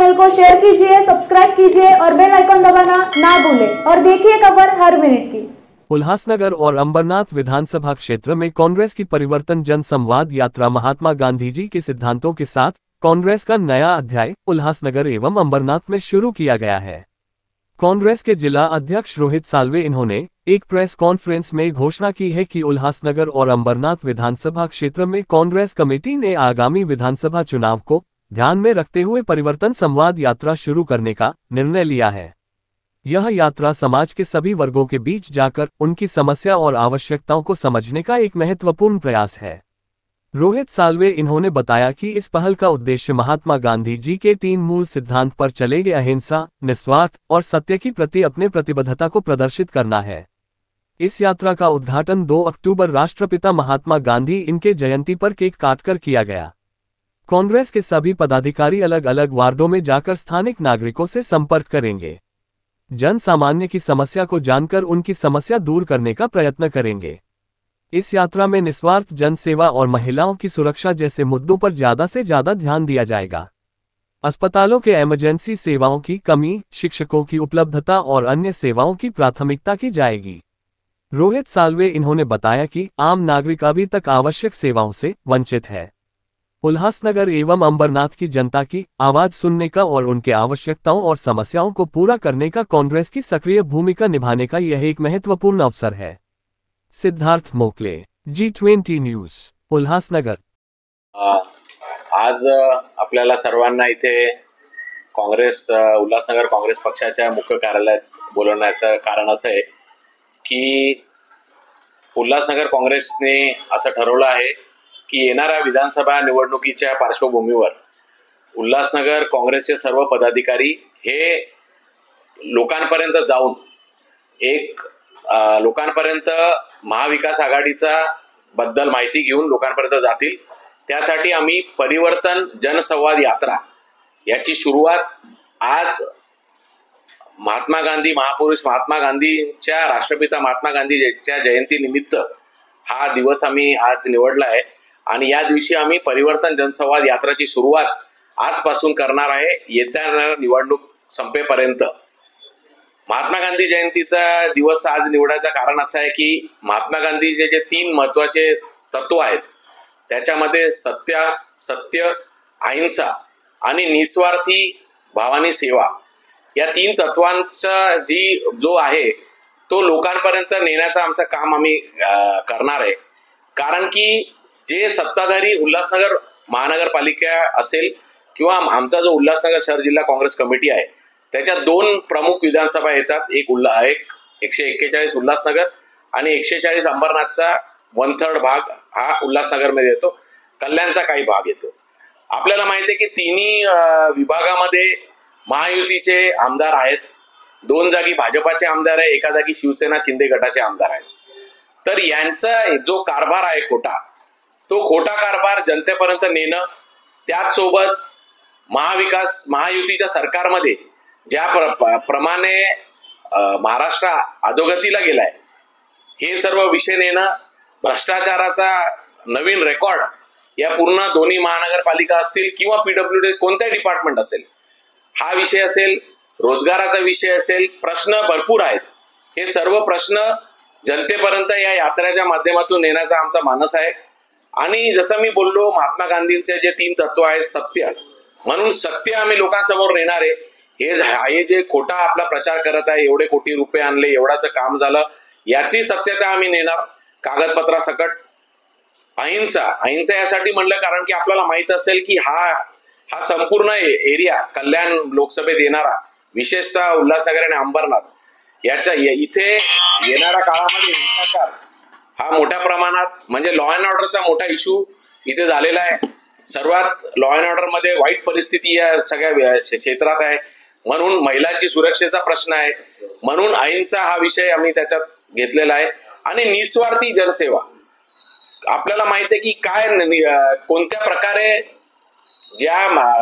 Channel को share कीजिए, subscribe कीजिए और बेल आइकन दबाना ना भूलें और देखिए खबर हर मिनट की। उल्हासनगर और अंबरनाथ विधानसभा क्षेत्र में कांग्रेस की परिवर्तन जन संवाद यात्रा महात्मा गांधी जी के सिद्धांतों के साथ कांग्रेस का नया अध्याय उल्हासनगर एवं अंबरनाथ में शुरू किया गया है। कांग्रेस के जिला अध्यक्ष रोहित साल्वे इन्होंने एक प्रेस कॉन्फ्रेंस में घोषणा की है कि उल्हासनगर और अंबरनाथ विधानसभा क्षेत्र में कांग्रेस कमेटी ने आगामी विधानसभा चुनाव को ध्यान में रखते हुए परिवर्तन संवाद यात्रा शुरू करने का निर्णय लिया है। यह यात्रा समाज के सभी वर्गों के बीच जाकर उनकी समस्या और आवश्यकताओं को समझने का एक महत्वपूर्ण प्रयास है। रोहित साल्वे इन्होंने बताया कि इस पहल का उद्देश्य महात्मा गांधी जी के 3 मूल सिद्धांत पर चले गए अहिंसा, निस्वार्थ और सत्य के प्रति अपने प्रतिबद्धता को प्रदर्शित करना है। इस यात्रा का उद्घाटन 2 अक्टूबर राष्ट्रपिता महात्मा गांधी इनके जयंती पर केक काटकर किया गया। कांग्रेस के सभी पदाधिकारी अलग अलग वार्डों में जाकर स्थानिक नागरिकों से संपर्क करेंगे, जन सामान्य की समस्या को जानकर उनकी समस्या दूर करने का प्रयत्न करेंगे। इस यात्रा में निस्वार्थ जन सेवा और महिलाओं की सुरक्षा जैसे मुद्दों पर ज्यादा से ज्यादा ध्यान दिया जाएगा। अस्पतालों के इमरजेंसी सेवाओं की कमी, शिक्षकों की उपलब्धता और अन्य सेवाओं की प्राथमिकता की जाएगी। रोहित साल्वे इन्होंने बताया कि आम नागरिक अभी तक आवश्यक सेवाओं से वंचित है। उल्हासनगर एवं अंबरनाथ की जनता की आवाज सुनने का और उनके आवश्यकताओं और समस्याओं को पूरा करने का कांग्रेस की सक्रिय भूमिका निभाने का यह एक महत्वपूर्ण अवसर है। Siddharth Mokle, G20 news, Ulhasnagar. आज आपल्याला सर्वांना इथे उल्हासनगर काँग्रेस पक्षाच्या मुख्य कार्यालयात बोलवण्याचं कारण असं आहे की उल्हासनगर काँग्रेसने असं ठरवलं आहे की येणाऱ्या विधानसभा निवडणुकीच्या पार्श्वभूमीवर उल्हासनगर काँग्रेसचे सर्व पदाधिकारी हे लोकांपर्यंत जाऊन लोकांपर्यंत महाविकास आघाडीचा बद्दल माहिती घेऊन लोकांपर्यंत जातील। त्यासाठी आम्ही परिवर्तन जनसंवाद यात्रा याची सुरुवात आज महापुरुष महात्मा गांधीच्या राष्ट्रपिता महात्मा गांधीच्या जयंतीनिमित्त हा दिवस आम्ही आज निवडला आहे आणि या दिवशी आम्ही परिवर्तन जनसंवाद यात्राची सुरुवात आजपासून करणार आहे येत्या निवडणूक संपेपर्यंत। महात्मा गांधी जयंतीचा दिवस आज निवडायचं कारण असं आहे की महात्मा गांधीचे जे 3 महत्त्वाचे तत्व आहेत त्याच्यामध्ये सत्य, अहिंसा आणि निस्वार्थी भावानी सेवा या 3 तत्वांचा जो आहे तो लोकांपर्यंत नेण्याचं आमचं काम आम्ही करणार आहे। कारण की जे सत्ताधारी उल्हासनगर महानगरपालिका असेल किंवा आमचा जो उल्हासनगर शहर जिल्हा काँग्रेस कमिटी आहे त्याच्या 2 प्रमुख विधानसभा येतात, एक 141 उल्हासनगर आणि 140 अंबरनाथचा 1/3 भाग हा उल्हासनगरमध्ये येतो, कल्याणचा काही भाग येतो। आपल्याला माहिती आहे की तिन्ही विभागामध्ये महायुतीचे आमदार आहेत, 2 जागी भाजपाचे आमदार आहे, एका जागी शिवसेना शिंदे गटाचे आमदार आहेत। तर यांचा जो कारभार आहे तो खोटा कारभार जनतेपर्यंत नेणं, त्याचसोबत महायुतीच्या सरकारमध्ये ज्या प्रमाणे महाराष्ट्र अधोगतीला गेलाय हे सर्व विषय नेणं, भ्रष्टाचाराचा नवीन रेकॉर्ड या पूर्ण दोन्ही महानगरपालिका असतील किंवा PWD कोणत्याही डिपार्टमेंट असेल हा विषय असेल, रोजगाराचा विषय असेल, प्रश्न भरपूर आहेत। हे सर्व प्रश्न जनतेपर्यंत या यात्रेच्या माध्यमातून नेण्याचा आमचा मानस आहे। आणि जसं मी बोललो महात्मा गांधींचे जे 3 तत्व आहेत सत्य, म्हणून सत्य आम्ही लोकांसमोर नेणार आहे। हे जे खोटा आपला प्रचार करत आहे, एवढे कोटी रुपये आणले, एवढाचं काम झालं, याची सत्यता आम्ही नेणार कागदपत्रासकट। अहिंसा यासाठी म्हणलं कारण की आपल्याला माहित असेल की हा संपूर्ण एरिया कल्याण लोकसभेत येणारा, विशेषतः उल्हासनगर आणि अंबरनाथ इथे येणाऱ्या काळामध्ये हिंसाचार हा मोठ्या प्रमाणात म्हणजे लॉ अँड ऑर्डरचा मोठा इश्यू इथे झालेला आहे। सर्वात लॉ अँड ऑर्डर मध्ये वाईट परिस्थिती या सगळ्या क्षेत्रात आहे, म्हणून महिलांची सुरक्षेचा प्रश्न आहे, म्हणून अहिंसा हा विषय आम्ही त्याच्यात घेतलेला आहे। आणि निस्वार्थी जनसेवा आपल्याला माहिती आहे की कोणत्या प्रकारे ज्या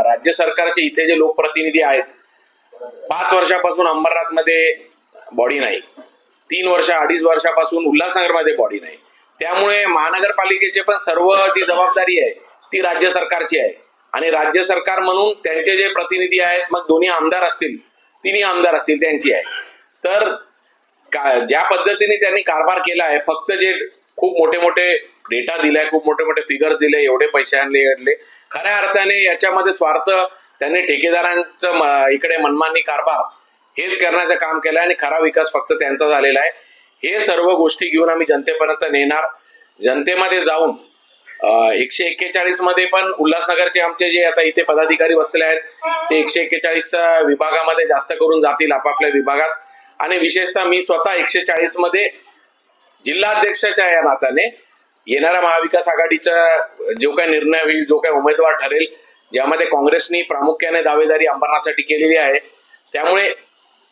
राज्य सरकारचे इथे जे लोकप्रतिनिधी आहेत 5 वर्षापासून अंबरनाथमध्ये बॉडी नाही, 2.5 वर्षापासून उल्हासनगरमध्ये बॉडी नाही, त्यामुळे महानगरपालिकेचे पण सर्व जी जबाबदारी आहे ती राज्य सरकारची आहे आणि राज्य सरकार म्हणून त्यांचे जे प्रतिनिधी आहेत, मग दोन्ही आमदार असतील, तिन्ही आमदार असतील, त्यांची आहे. तर ज्या पद्धतीने त्यांनी कारभार केला आहे, फक्त जे खूप मोठे मोठे डेटा दिलाय, खूप मोठे मोठे फिगर्स दिले, एवढे पैसे आणले, खऱ्या अर्थाने याच्यामध्ये स्वार्थ त्यांनी ठेकेदारांचं इकडे मनमानी कारभार हेच करण्याचं काम केलंय आणि खरा विकास फक्त त्यांचा झालेला आहे. हे सर्व गोष्टी घेऊन आम्ही जनतेपर्यंत नेणार. जनतेमध्ये जाऊन 141 मध्ये पण उल्हासनगरचे आमचे जे आता इथे पदाधिकारी बसले आहेत ते 141च्या विभागामध्ये जास्त करून जातील आपापल्या विभागात. आणि विशेषतः मी स्वतः 140 मध्ये जिल्हाध्यक्षाच्या या नात्याने येणाऱ्या महाविकास आघाडीचा जो काही निर्णय होईल, जो काही उमेदवार ठरेल, ज्यामध्ये काँग्रेसनी प्रामुख्याने दावेदारी अंबरनाथसाठी केलेली आहे, त्यामुळे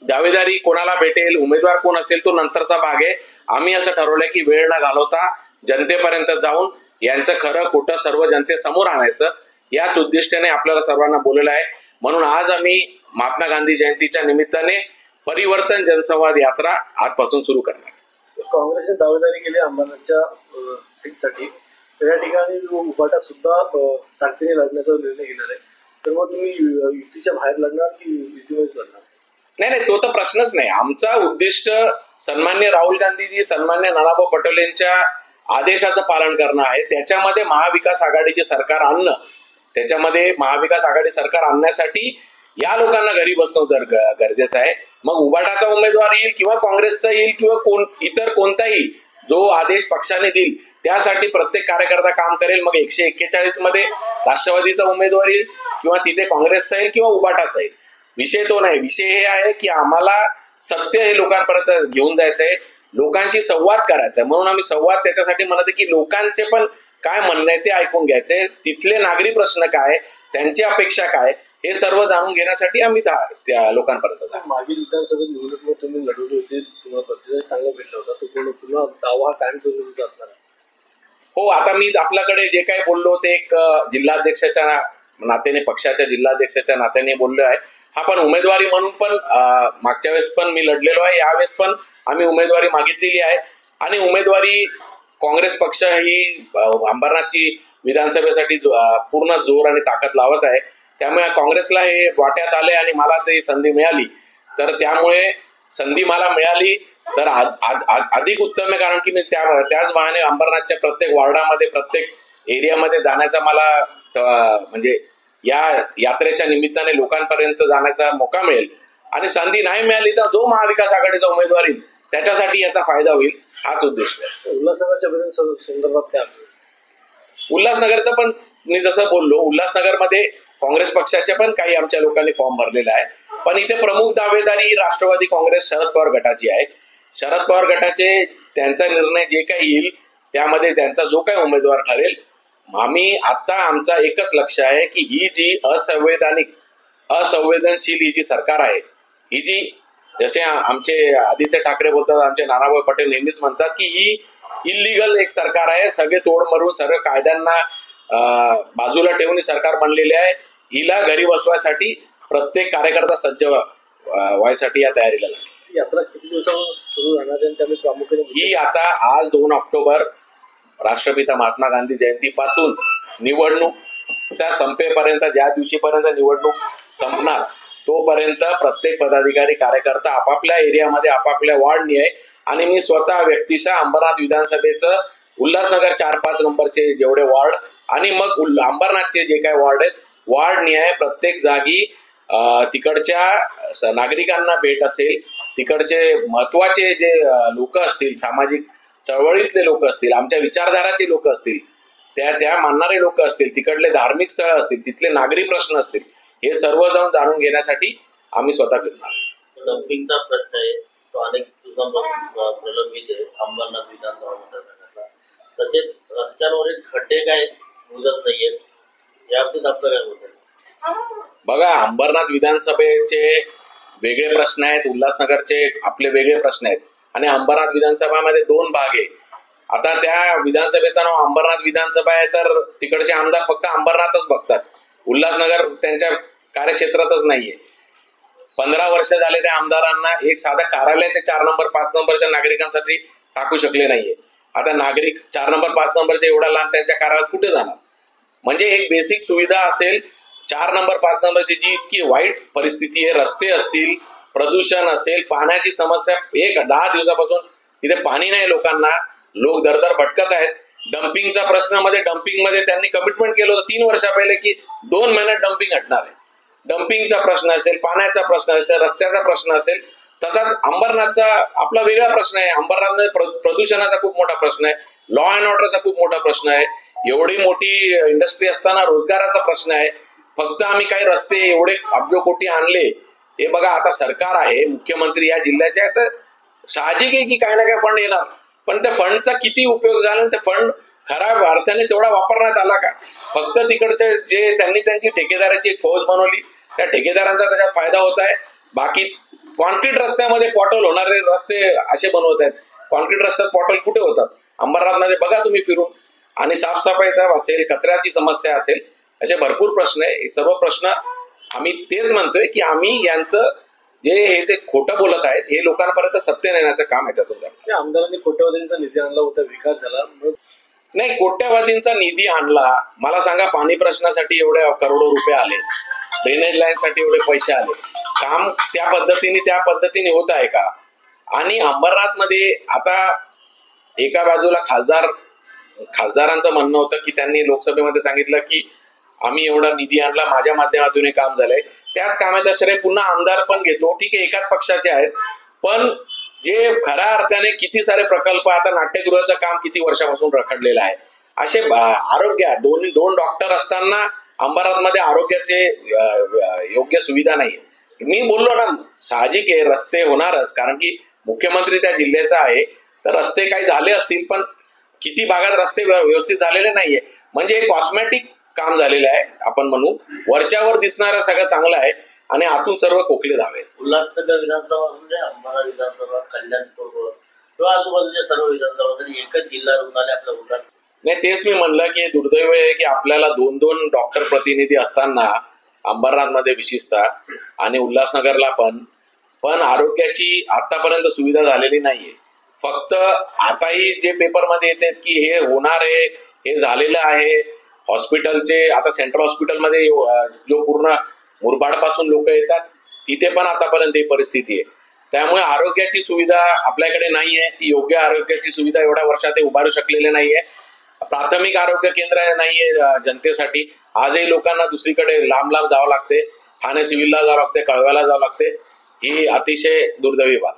दावेदारी कोणाला भेटेल, उमेदवार कोण असेल तो नंतरचा भाग आहे. आम्ही असं ठरवलंय की वेळ न घालवता जनतेपर्यंत जाऊन यांचं खरं खोटं सर्व जनतेसमोर आणायचं, याच उद्दिष्टाने आपल्याला सर्वांना बोललेलं आहे. म्हणून आज आम्ही महात्मा गांधी जयंतीच्या निमित्ताने परिवर्तन जनसंवाद यात्रा आजपासून सुरू करणार. काँग्रेसने दावेदारी केली अंबरनाथच्या सीटसाठी, त्या ठिकाणी उभाटा सुद्धा ताकदीने लढण्याचा निर्णय घेणार आहे. तर मग तुम्ही युतीच्या बाहेर लढणार की युतीमध्येच लढणार? नाही, तो तर प्रश्नच नाही. आमचा उद्दिष्ट सन्मान्य राहुल गांधीजी, सन्मान्य नानाभाऊ पटोलेंच्या आदेशाचं पालन करणं आहे. त्याच्यामध्ये महाविकास आघाडीचे सरकार आणणं, त्याच्यामध्ये महाविकास आघाडी सरकार आणण्यासाठी या लोकांना घरी बसणं जर गरजेचं आहे. मग उभाटाचा उमेदवार येईल किंवा काँग्रेसचा येईल किंवा इतर कोणताही जो आदेश पक्षाने देईल त्यासाठी प्रत्येक कार्यकर्ता काम करेल. मग 141 मध्ये राष्ट्रवादीचा उमेदवार येईल किंवा तिथे काँग्रेसचा येईल किंवा उभाटाचा येईल, विषय तो नाही. विषय हे आहे की आम्हाला सत्य हे लोकांपर्यंत घेऊन जायचंय, लोकांशी संवाद करायचा. म्हणून आम्ही संवाद त्याच्यासाठी म्हणत आहे की लोकांचे पण काय म्हणणं आहे ते ऐकून घ्यायचंय, तिथले नागरी प्रश्न काय, त्यांची अपेक्षा काय, हे सर्व जाणून घेण्यासाठी आम्ही त्या लोकांपर्यंत जातो. मागील विधानसभेत निवडणूक तुम्ही लढवली होती, तुम्हाला प्रतिसाद चांगला भेटला होता, तो पुन्हा दावा कायम स्वरूपाचा असणार आहे? हो, आता मी आपल्याकडे जे काही बोललो ते एक जिल्हाध्यक्षाच्या नात्याने, पक्षाच्या जिल्हाध्यक्षाच्या नात्याने बोललो आहे. हा पण उमेदवारी म्हणून पण मागच्या वेळेस पण मी लढलेलो आहे, यावेळेस पण आम्ही उमेदवारी मागितलेली आहे. आणि उमेदवारी काँग्रेस पक्ष ही अंबरनाथची विधानसभेसाठी पूर्ण जोर आणि ताकद लावत आहे. त्यामुळे काँग्रेसला हे वाट्यात आले आणि मला ती संधी मिळाली, तर त्यामुळे संधी मला मिळाली तर अधिक उत्तम आहे. कारण की मी त्याच बहाने अंबरनाथच्या प्रत्येक वॉर्डामध्ये, प्रत्येक एरियामध्ये जाण्याचा मला म्हणजे या यात्रेच्या निमित्ताने लोकांपर्यंत जाण्याचा मौका मिळेल. आणि संधी नाही मिळाली तर जो महाविकास आघाडीचा उमेदवार येईल त्याच्यासाठी याचा फायदा होईल, हाच उद्देश आहे. उल्हासनगरच्या संदर्भात काय? उल्हासनगरचं पण मी जसं बोललो, उल्हासनगरमध्ये काँग्रेस पक्षाच्या पण काही आमच्या लोकांनी फॉर्म भरलेला आहे. पण इथे प्रमुख दावेदारी ही राष्ट्रवादी काँग्रेस शरद पवार गटाची आहे. शरद पवार गटाचे त्यांचा निर्णय जे काही येईल त्यामध्ये त्यांचा जो काही उमेदवार ठरेल, आम्ही आता आमचा एकच लक्ष आहे की ही जी असंवेदनशील ही जी सरकार आहे, ही जी जसे आमचे आदित्य ठाकरे बोलतात, आमचे नानाभाऊ पटेल नेहमीच म्हणतात की ही इल्लीगल एक सरकार आहे, सगळे तोड मरून सगळं कायद्यांना बाजूला ठेवून ही सरकार बनलेली आहे. हिला घरी बसवायसाठी प्रत्येक कार्यकर्ता सज्ज व्हायसाठी या तयारीला लागला. यात्रा किती दिवसांपासून सुरू राहणार आहे? त्यामुळे प्रामुख्याने ही आता आज 2 ऑक्टोबर राष्ट्रपिता महात्मा गांधी जयंतीपासून निवडणूकच्या संपेपर्यंत, ज्या दिवशीपर्यंत निवडणूक संपणार तोपर्यंत प्रत्येक पदाधिकारी कार्यकर्ता आपापल्या एरियामध्ये आपापल्या वॉर्डनी आहे. आणि मी स्वतः व्यक्तिशः अंबरनाथ विधानसभेचं उल्हासनगर 4-5 नंबरचे जेवढे वॉर्ड आणि मग अंबरनाथचे जे काही वॉर्ड आहेत, वॉर्डनी आहे प्रत्येक जागी तिकडच्या नागरिकांना भेट असेल, तिकडचे महत्वाचे जे लोक असतील, सामाजिक चळवळीतले लोक असतील, आमच्या विचारधाराचे लोक असतील, त्या मानणारे लोक असतील, तिकडले धार्मिक स्थळ असतील, तिथले नागरी प्रश्न असतील, हे सर्व जाणून घेण्यासाठी आम्ही स्वतः फिरणार. डम्पिंगचा प्रश्न आहे तो अनेक दिवसांपासून प्रलंबित आहे अंबरनाथ विधानसभा मतदारसंघातला. तसेच रस्त्यांवरील खड्डे काय मुदत नाहीयेत, याबाबतीत आपलं काय होत आहे? बघा, अंबरनाथ विधानसभेचे वेगळे प्रश्न आहेत, उल्हासनगरचे आपले वेगळे प्रश्न आहेत. आणि अंबरनाथ विधानसभामध्ये 2 भाग आहे. आता त्या विधानसभेचं नाव अंबरनाथ विधानसभा आहे, तर तिकडचे आमदार फक्त अंबरनाथच बघतात, उल्हासनगर त्यांच्या कार्यक्षेत्रातच नाहीये. 15 वर्ष झाले त्या आमदारांना एक साधं कार्यालय ते 4 नंबर 5 नंबरच्या नागरिकांसाठी टाकू शकले नाहीये. आता नागरिक 4 नंबर 5 नंबरच्या एवढा लांब त्यांच्या कार्यालयात कुठे जाणार? म्हणजे एक बेसिक सुविधा असेल, 4 नंबर 5 नंबरची जी इतकी वाईट परिस्थिती आहे, रस्ते असतील, प्रदूषण असेल, पाण्याची समस्या, 10 दिवसापासून तिथे पाणी नाही लोकांना, लोक दरदर भटकत आहेत. डम्पिंगचा प्रश्न डम्पिंगमध्ये त्यांनी कमिटमेंट केलं होतं 3 वर्षा पहिले की 2 महिन्यात डम्पिंग हटणार आहे. डम्पिंगचा प्रश्न असेल, पाण्याचा प्रश्न असेल, रस्त्याचा प्रश्न असेल, तसाच अंबरनाथचा आपला वेगळा प्रश्न आहे. अंबरनाथमध्ये प्रदूषणाचा खूप मोठा प्रश्न आहे, लॉ अँड ऑर्डरचा खूप मोठा प्रश्न आहे, एवढी मोठी इंडस्ट्री असताना रोजगाराचा प्रश्न आहे. फक्त आम्ही काही रस्ते एवढे अब्जोकोटी आणले, हे बघा आता सरकार आहे, मुख्यमंत्री या जिल्ह्याचे आहे, तर साहजिक आहे की काही ना काही फंड येणार, पण त्या फंडचा किती उपयोग झाला, ते फंड खऱ्या अर्थाने तेवढा वापरण्यात आला का? फक्त तिकडचे जे त्यांनी त्यांची ठेकेदाराची एक फौज बनवली, त्या ठेकेदारांचा त्याच्यात फायदा होत आहे. बाकी कॉन्क्रीट रस्त्यामध्ये पॉटल होणारे रस्ते असे बनवत आहेत. कॉन्क्रीट रस्त्यात पॉटल कुठे होतात? अंबरनाथमध्ये बघा तुम्ही फिरून. आणि साफसफाईचा असेल, कचऱ्याची समस्या असेल, असे भरपूर प्रश्न आहे. हे सर्व प्रश्न आम्ही तेच म्हणतोय की आम्ही यांचं जे खोटं बोलत आहेत हे लोकांपर्यंत सत्य नेण्याचं काम ह्याच्यातून करतो. आमदारांनी कोट्यवधींचा निधी आणला होता, विकास झाला नाही, कोट्यवधींचा निधी आणला. मला सांगा, पाणी प्रश्नासाठी एवढे करोडो रुपये आले, ड्रेनेज लाईन साठी एवढे पैसे आले, काम त्या पद्धतीने होत आहे का? आणि अंबरनाथमध्ये आता एका बाजूला खासदारांचं म्हणणं होतं की त्यांनी लोकसभेमध्ये सांगितलं की आम्ही एवढा निधी आणला, माझ्या माध्यमातून हे काम झालंय. त्याच कामाचा श्रेय पुन्हा आमदार पण घेतो. ठीक आहे, एकाच पक्षाचे आहेत, पण जे खऱ्या अर्थाने किती सारे प्रकल्प, आता नाट्यगृहाचं काम किती वर्षापासून रखडलेलं आहे. असे आरोग्य, दोन डॉक्टर असताना अंबरनाथमध्ये आरोग्याचे योग्य सुविधा नाहीये. मी बोललो ना, साहजिक आहे, रस्ते होणारच, कारण की मुख्यमंत्री त्या जिल्ह्याचा आहे, तर रस्ते काही झाले असतील, पण किती भागात रस्ते व्यवस्थित झालेले नाहीये. म्हणजे कॉस्मेटिक काम झालेलं आहे, आपण म्हणू. वरच्यावर दिसणारं सगळं चांगलं आहे आणि आतून सर्व खोकले धावे. उल्हासनगर विधानसभा म्हणजे अंबाला विधानसभा, कल्याणपूर किंवा आजूबाजूच्या सर्व विधानसभा तरी एकच जिल्हा रुग्णालय आपलं उल्हास. नाही, तेच मी म्हणलं की दुर्दैव आहे की आपल्याला 2 डॉक्टर प्रतिनिधी असताना अंबरनाथमध्ये विशेषतः आणि उल्हासनगरला पण आरोग्याची आतापर्यंत सुविधा झालेली नाहीये. फक्त आताही जे पेपरमध्ये येतात की हे होणार आहे, हे झालेलं आहे. हॉस्पिटलचे आता सेंट्रल हॉस्पिटलमध्ये जो पूर्ण मुरबाड पासून लोक येतात, तिथे पण आतापर्यंत ही परिस्थिती आहे. त्यामुळे आरोग्याची सुविधा आपल्याकडे नाहीये. ती योग्य आरोग्याची सुविधा एवढ्या वर्षात ते उभारू शकलेले नाहीये. प्राथमिक आरोग्य केंद्र नाहीये जनतेसाठी. आजही लोकांना दुसरीकडे लांब जावं लागते, ठाणे सिव्हिलला जावं लागते, कळव्याला जावं लागते. ही अतिशय दुर्दैवी बाब.